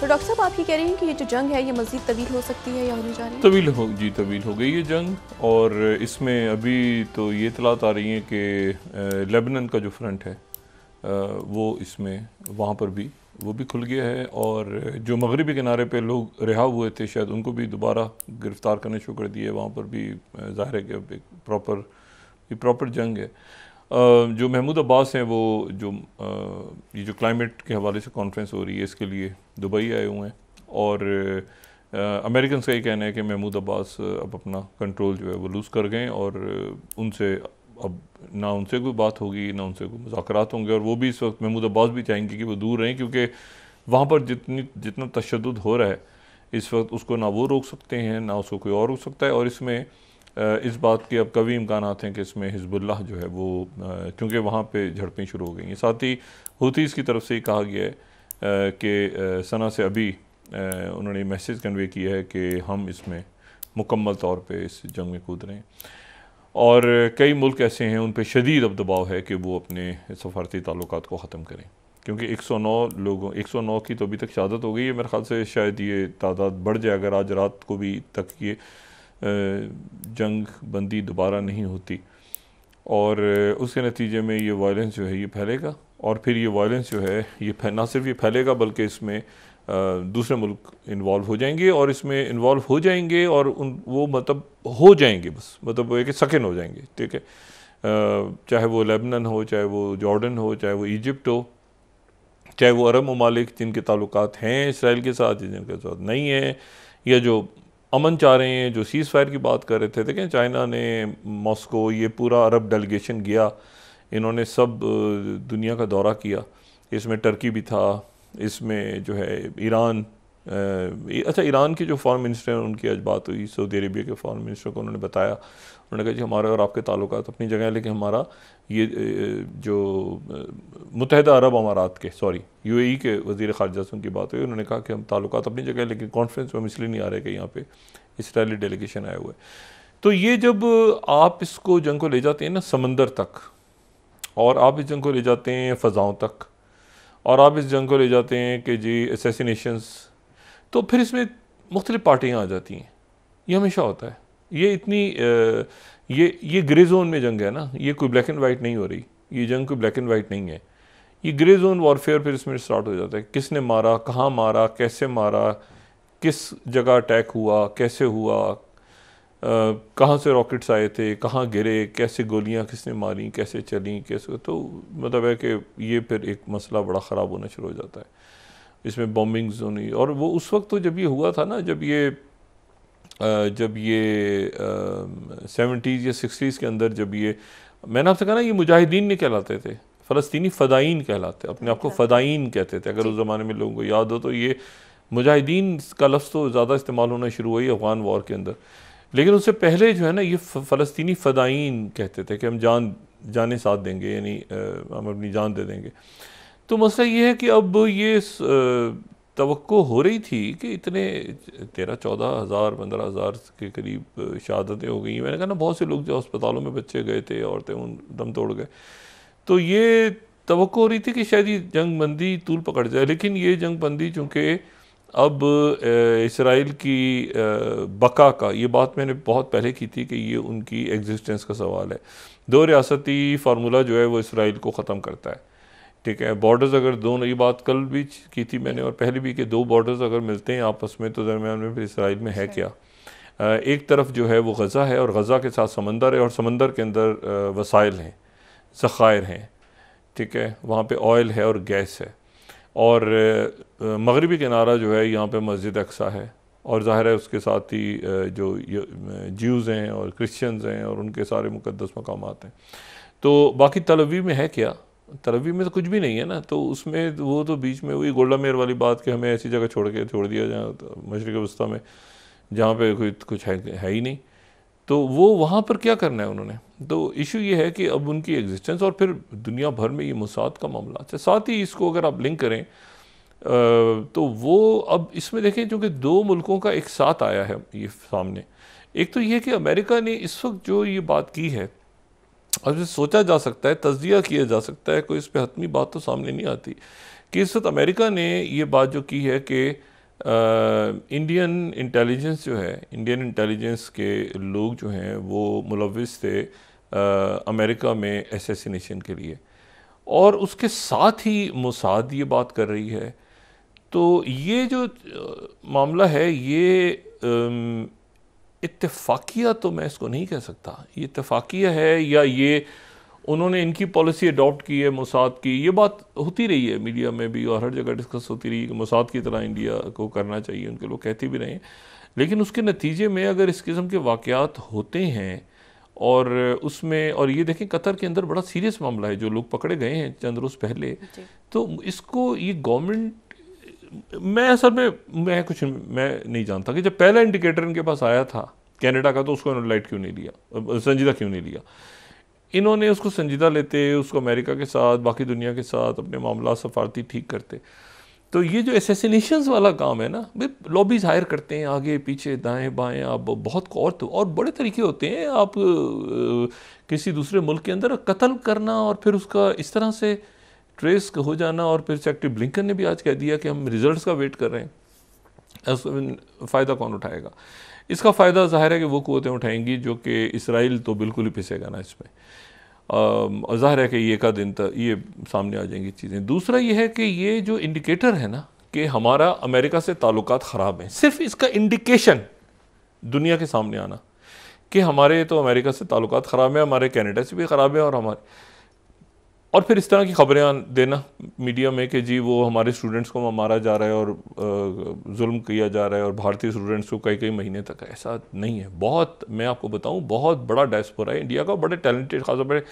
तो डॉक्टर साहब आप ये कह रहे हैं कि ये जो जंग है ये मज़ीद तवील हो सकती है या होने जा रही है? तवील हो गई ये जंग। और इसमें अभी तो ये इतलात आ रही हैं कि लेबनान का जो फ्रंट है वो इसमें वहाँ पर भी वो भी खुल गया है, और जो मगरिबी किनारे पे लोग रिहा हुए थे शायद उनको भी दोबारा गिरफ़्तार करने शुरू कर दिए। वहाँ पर भी ज़ाहिर है कि अब एक प्रॉपर जंग है। जो महमूद अब्बास हैं वो जो ये जो क्लाइमेट के हवाले से कॉन्फ्रेंस हो रही है इसके लिए दुबई आए हुए हैं, और अमेरिकन का ये कहना है कि महमूद अब्बास अब अपना कंट्रोल जो है वो लूज़ कर गए, और उनसे अब ना उनसे कोई बात होगी ना उनसे कोई मुज़ाकरात होंगे। और वो भी इस वक्त महमूद अब्बास भी चाहेंगे कि वो दूर रहें, क्योंकि वहाँ पर जितना तशद्दुद हो रहा है इस वक्त उसको ना वो रोक सकते हैं ना उसको कोई और रोक सकता है। और इसमें इस बात के अब कभी इम्कान हैं कि इसमें हिज़्बुल्लाह जो है वो क्योंकि वहाँ पे झड़पें शुरू हो गई हैं। साथ ही हूतीज़ की तरफ से ही कहा गया है कि सना से अभी उन्होंने मैसेज कन्वे किया है कि हम इसमें मुकम्मल तौर पे इस जंग में कूद रहे हैं, और कई मुल्क ऐसे हैं उन पे शदीद अब दबाव है कि वो अपने सफारती ताल्लुकात को ख़त्म करें, क्योंकि 109 की तो अभी तक शहादत हो गई है। मेरे ख़्याल से शायद ये तादाद बढ़ जाए अगर आज रात को भी तक ये जंग बंदी दोबारा नहीं होती, और उसके नतीजे में ये वायलेंस जो है ये फैलेगा, और फिर ये वायलेंस जो है ये ना सिर्फ ये फैलेगा बल्कि इसमें दूसरे मुल्क इन्वॉल्व हो जाएंगे, और इसमें इन्वॉल्व हो जाएंगे और वो मतलब हो जाएंगे, बस मतलब वो एक सेकंड हो जाएंगे, ठीक है। चाहे वो लेबनान हो, चाहे वो जॉर्डन हो, चाहे वो इजिप्ट हो, चाहे वो अरब ममालिक जिनके ताल्लुकात हैं इसराइल के साथ, जिनके साथ नहीं है, या जो अमन चाह रहे हैं, जो सीज़ फायर की बात कर रहे थे। देखें चाइना ने मॉस्को, ये पूरा अरब डेलीगेशन गया, इन्होंने सब दुनिया का दौरा किया, इसमें टर्की भी था, इसमें जो है ईरान, अच्छा ईरान के जो फॉरेन मिनिस्टर हैं उनकी आज बात हुई, सऊदी अरेबिया के फॉरेन मिनिस्टर को उन्होंने बताया, उन्होंने कहा जी हमारे और आपके ताल्लुकात अपनी जगह है, लेकिन हमारा ये जो मुत्तहिदा अरब अमारात के यूएई के वज़ीर ख़ारिजा से उनकी बात हुई, उन्होंने कहा कि हम ताल्लुकात अपनी जगह है, लेकिन कॉन्फ्रेंस में हम इसलिए नहीं आ रहे कि यहाँ पे इसराइली डेलीगेशन आए हुए। तो ये जब आप इसको जंग को ले जाते हैं ना समंदर तक, और आप इस जंग को ले जाते हैं फ़ज़ाओं तक, और आप इस जंग को ले जाते हैं कि जी असैसिनेशंस, तो फिर इसमें मुख्तलिफ़ पार्टियाँ आ जाती हैं। ये हमेशा होता है। ये इतनी ये ग्रे जोन में जंग है ना, ये कोई ब्लैक एंड वाइट नहीं हो रही, ये जंग कोई ब्लैक एंड वाइट नहीं है, ये ग्रे जोन वॉरफेयर फिर इसमें स्टार्ट हो जाता है। किसने मारा, कहाँ मारा, कैसे मारा, किस जगह अटैक हुआ, कैसे हुआ, कहाँ से रॉकेट्स आए थे, कहाँ गिरे, कैसे गोलियाँ किसने मारी, कैसे चली, कैसे, तो मतलब है कि ये फिर एक मसला बड़ा ख़राब होना शुरू हो जाता है। इसमें बॉम्बिंग्स होनी, और वो उस वक्त तो जब ये हुआ था ना, जब ये 70s या 60s के अंदर, जब ये मैंने आपसे कहा ना ये मुजाहिदीन नहीं कहलाते थे, फ़लस्तीनी फ़दाईन कहलाते, अपने आप को फ़दाईन कहते थे। अगर उस ज़माने में लोगों को याद हो तो ये मुजाहिदीन का लफ्ज़ तो ज़्यादा इस्तेमाल होना शुरू हुई अफ़गान वॉर के अंदर, लेकिन उससे पहले जो है ना ये फ़लस्तीनी फ़दाईन कहते थे कि हम जाने साथ देंगे, यानी हम अपनी जान दे देंगे। तो मसला ये है कि अब ये तवक्को हो रही थी कि इतने 13-14 हज़ार 15 हज़ार के करीब शहादतें हो गई। मैंने कहा ना बहुत से लोग जो अस्पतालों में बच्चे गए थे, औरतें उन दम तोड़ गए, तो ये तवक्को हो रही थी कि शायद ये जंग बंदी तूल पकड़ जाए। लेकिन ये जंग बंदी चूँकि अब इसराइल की बका का, ये बात मैंने बहुत पहले की थी कि ये उनकी एग्जिस्टेंस का सवाल है। 2 रियासती फार्मूला जो है वो इसराइल को ख़त्म करता है, ठीक है। बॉर्डर्स अगर दोनों, ये बात कल भी की थी मैंने और पहले भी, कि 2 बॉर्डर्स अगर मिलते हैं आपस में तो दरमियान में फिर इसराइल में है क्या। एक तरफ जो है वो गज़ा है, और गज़ा के साथ समंदर है, और समंदर के अंदर वसाइल हैं, ज़खायर हैं, ठीक है, वहाँ पे ऑयल है और गैस है। और मगरिबी किनारा जो है यहाँ पे मस्जिद अक्सा है, और ज़ाहिर है उसके साथ ही जो ज्यूज़ हैं और क्रिश्चियंस हैं और उनके सारे मुक़द्दस मकामात हैं। तो बाकी तल अवीव में है क्या? तल अवीव में तो कुछ भी नहीं है ना। तो उसमें वो तो बीच में वही गोल्डा मेयर वाली बात कि हमें ऐसी जगह छोड़ दिया जहाँ तो मशरिक़ वस्ता में जहाँ पे कोई कुछ है ही नहीं, तो वो वहाँ पर क्या करना है उन्होंने। तो इशू ये है कि अब उनकी एग्जिस्टेंस, और फिर दुनिया भर में ये मुसाद का मामला है। साथ ही इसको अगर आप लिंक करें तो वो अब इसमें देखें, चूँकि 2 मुल्कों का एक साथ आया है ये सामने। एक तो ये कि अमेरिका ने इस वक्त जो ये बात की है, अब इसे सोचा जा सकता है, तज्जिया किया जा सकता है, कोई इस पर हतमी बात तो सामने नहीं आती कि इस वक्त अमेरिका ने ये बात जो की है कि इंडियन इंटेलिजेंस जो है, इंडियन इंटेलिजेंस के लोग जो हैं वो मुलव्विस थे अमेरिका में असैसिनेशन के लिए, और उसके साथ ही मोसाद ये बात कर रही है। तो ये जो मामला है ये इत्तेफाकिया तो मैं इसको नहीं कह सकता, ये इत्तेफाकिया है या ये उन्होंने इनकी पॉलिसी अडॉप्ट की है मोसाद की। ये बात होती रही है मीडिया में भी और हर जगह डिस्कस होती रही है कि मोसाद की तरह इंडिया को करना चाहिए, उनके लोग कहते भी रहे हैं। लेकिन उसके नतीजे में अगर इस किस्म के वाक़यात होते हैं और उसमें, और ये देखें कतर के अंदर बड़ा सीरियस मामला है, जो लोग पकड़े गए हैं चंद रोज़ पहले, तो इसको ये गवर्नमेंट, मैं असल में मैं नहीं जानता कि जब पहला इंडिकेटर इनके पास आया था कनाडा का, तो उसको इन्होंने लाइट क्यों नहीं लिया, संजीदा क्यों नहीं लिया। इन्होंने उसको संजीदा लेते, उसको अमेरिका के साथ, बाकी दुनिया के साथ अपने मामला सफारती ठीक करते। तो ये जो असैसिनेशंस वाला काम है ना, भाई लॉबीज हायर करते हैं आगे पीछे दाएं बाएं, आप बहुत और बड़े तरीके होते हैं। आप किसी दूसरे मुल्क के अंदर कत्ल करना और फिर उसका इस तरह से ट्रेस हो जाना, और फिर सेक्रेटरी ब्लिंकन ने भी आज कह दिया कि हम रिजल्ट्स का वेट कर रहे हैं। फ़ायदा कौन उठाएगा? इसका फ़ायदा ज़ाहिर है कि वो क़ुव्वतें उठाएंगी जो कि इसराइल तो बिल्कुल ही पिसेगा ना इसमें। ज़ाहिर है कि ये का दिन तक ये सामने आ जाएंगी चीज़ें। दूसरा ये है कि ये जो इंडिकेटर है ना कि हमारा अमेरिका से ताल्लुकात ख़राब हैं, सिर्फ इसका इंडिकेशन दुनिया के सामने आना कि हमारे तो अमेरिका से ताल्लुकात ख़राब हैं, हमारे कनाडा से भी ख़राब है, और फिर इस तरह की खबरें देना मीडिया में कि जी वो हमारे स्टूडेंट्स को मारा जा रहा है और जुल्म किया जा रहा है और भारतीय स्टूडेंट्स को कई कई महीने तक। ऐसा नहीं है। बहुत, मैं आपको बताऊं, बहुत बड़ा डायस्पोरा है इंडिया का, बड़े टैलेंटेड, खासतौर पर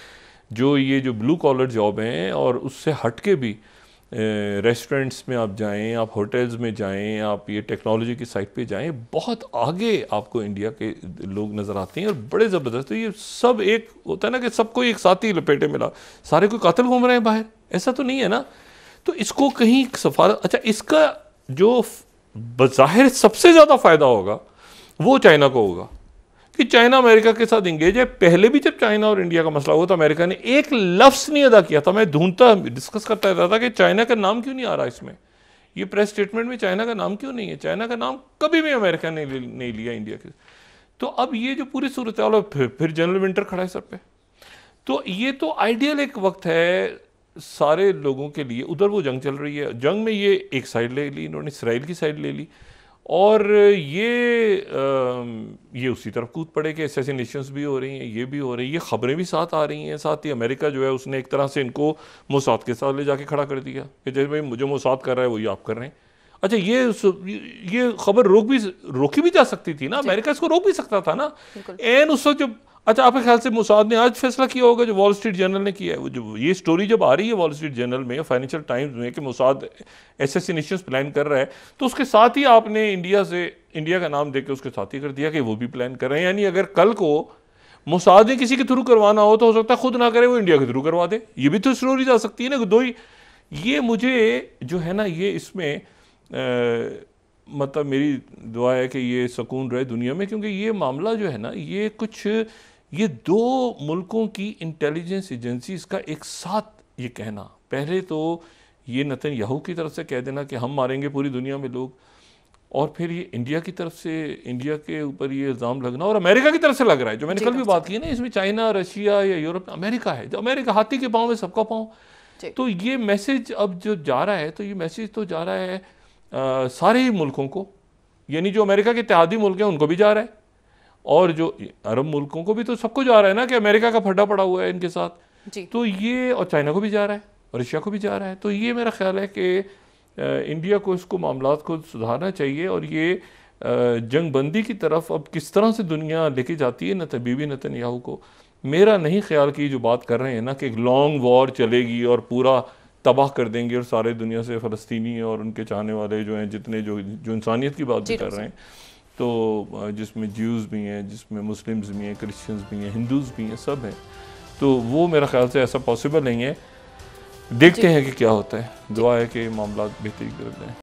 जो ये जो ब्लू कॉलर जॉब हैं और उससे हट के भी रेस्टोरेंट्स में आप जाएं, आप होटल्स में जाएं, आप ये टेक्नोलॉजी की साइट पे जाएं, बहुत आगे आपको इंडिया के लोग नज़र आते हैं और बड़े ज़बरदस्त। तो ये सब एक होता है ना कि सबको एक साथ ही लपेटे मिला, सारे कोई कातिल घूम रहे हैं बाहर, ऐसा तो नहीं है ना। तो इसको कहीं सफारत, अच्छा इसका जो बज़ाहिर सबसे ज़्यादा फ़ायदा होगा वो चाइना को होगा कि चाइना अमेरिका के साथ इंगेज है। पहले भी जब चाइना और इंडिया का मसला हुआ तो अमेरिका ने एक लफ्ज़ नहीं अदा किया था। मैं ढूंढता डिस्कस करता रहता था कि चाइना का नाम क्यों नहीं आ रहा इसमें, ये प्रेस स्टेटमेंट में चाइना का नाम क्यों नहीं है। चाइना का नाम कभी भी अमेरिका ने नहीं लिया इंडिया के। तो अब ये जो पूरी सूरत हाल, फिर जनरल विंटर खड़ा है सर पे, तो ये तो आइडियल एक वक्त है सारे लोगों के लिए। उधर वो जंग चल रही है, जंग में ये एक साइड ले ली इन्होंने, इसराइल की साइड ले ली, और ये उसी तरफ कूद पड़े कि असैसिनेशंस भी हो रही हैं, ये भी हो रही है, ये खबरें भी साथ आ रही हैं। साथ ही अमेरिका जो है उसने एक तरह से इनको मोसाद के साथ ले जाके खड़ा कर दिया कि जैसे भाई मुझे मोसाद कर रहा है वही आप कर रहे हैं। अच्छा ये खबर रोकी भी जा सकती थी ना, अमेरिका इसको रोक भी सकता था ना एन उस वक्त जब। अच्छा आपके ख्याल से मोसाद ने आज फैसला किया होगा जो वॉल स्ट्रीट जर्नल ने किया है, जो ये स्टोरी जब आ रही है वॉल स्ट्रीट जर्नल में, फाइनेंशियल टाइम्स में, कि मोसाद असैसिनेशन प्लान कर रहा है, तो उसके साथ ही आपने इंडिया का नाम देकर उसके साथ ही कर दिया कि वो भी प्लान कर रहे हैं। यानी अगर कल को मोसाद ने किसी के थ्रू करवाना हो तो हो सकता है खुद ना करे, वो इंडिया के थ्रू करवा दे। ये भी तो स्टोरी जा सकती है ना, दो ही। ये मुझे जो है ना, ये इसमें मतलब मेरी दुआ है कि ये सुकून रहे दुनिया में, क्योंकि ये मामला जो है ना, ये दो मुल्कों की इंटेलिजेंस एजेंसीज का एक साथ ये कहना, पहले तो ये नेतन्याहू की तरफ से कह देना कि हम मारेंगे पूरी दुनिया में लोग, और फिर ये इंडिया की तरफ से, इंडिया के ऊपर ये इल्ज़ाम लगना, और अमेरिका की तरफ से लग रहा है, जो मैंने कल भी बात की ना, इसमें चाइना, रशिया या यूरोप, अमेरिका है। जो अमेरिका हाथी के पाँव में सबका पाँव। तो ये मैसेज अब जो जा रहा है, तो ये मैसेज तो जा रहा है सारे ही मुल्कों को, यानी जो अमेरिका के इत्तेहादी मुल्क हैं उनको भी जा रहा है, और जो अरब मुल्कों को भी, तो सबको जा रहा है ना कि अमेरिका का फड्डा पड़ा हुआ है इनके साथ जी। तो ये, और चाइना को भी जा रहा है और रशिया को भी जा रहा है। तो ये मेरा ख्याल है कि इंडिया को इसको मामलात को सुधारना चाहिए, और ये जंग बंदी की तरफ अब किस तरह से दुनिया लेके जाती है बीबी नेतन्याहू को, मेरा नहीं ख्याल कि जो बात कर रहे हैं ना कि एक लॉन्ग वॉर चलेगी और पूरा तबाह कर देंगे और सारे दुनिया से फ़लस्तीनी और उनके चाहने वाले जो हैं, जितने जो इंसानियत की बात भी कर रहे हैं, तो जिसमें ज्यूज़ भी हैं, जिसमें मुस्लिम्स भी हैं, क्रिश्चियंस भी हैं, हिंदूज़ भी हैं, सब हैं, तो वो मेरा ख्याल से ऐसा पॉसिबल नहीं है। देखते हैं कि क्या होता है। दुआ है कि मामला बेहतरी कर दें।